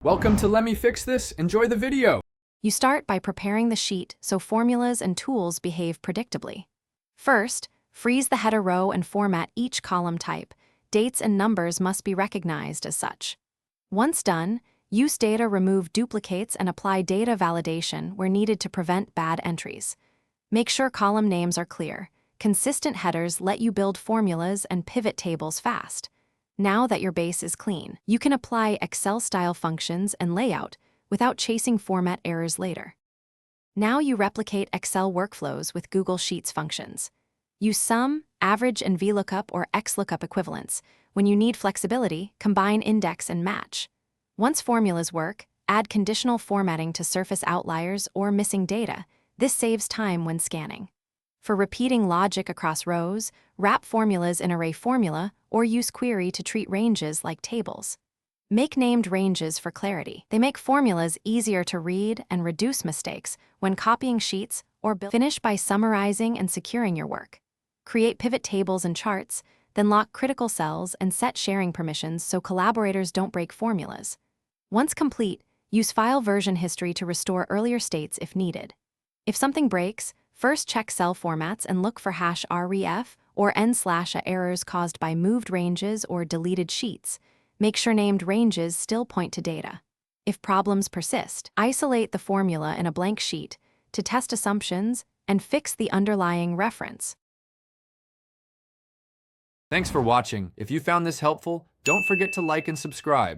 Welcome to Let Me Fix This. Enjoy the video. You start by preparing the sheet so formulas and tools behave predictably. First, freeze the header row and format each column type. Dates and numbers must be recognized as such. Once done, use data remove duplicates and apply data validation where needed to prevent bad entries. Make sure column names are clear. Consistent headers let you build formulas and pivot tables fast. Now that your base is clean, you can apply Excel-style functions and layout without chasing format errors later. Now you replicate Excel workflows with Google Sheets functions. Use sum, average, and VLOOKUP or XLOOKUP equivalents. When you need flexibility, combine index and match. Once formulas work, add conditional formatting to surface outliers or missing data. This saves time when scanning. For repeating logic across rows, wrap formulas in array formula or use query to treat ranges like tables. Make named ranges for clarity. They make formulas easier to read and reduce mistakes when copying sheets or build. Finish by summarizing and securing your work. Create pivot tables and charts, then lock critical cells and set sharing permissions so collaborators don't break formulas. Once complete, use file version history to restore earlier states if needed. If something breaks, first check cell formats and look for #ref or n/a errors caused by moved ranges or deleted sheets. Make sure named ranges still point to data. If problems persist, isolate the formula in a blank sheet to test assumptions and fix the underlying reference. Thanks for watching. If you found this helpful, don't forget to like and subscribe.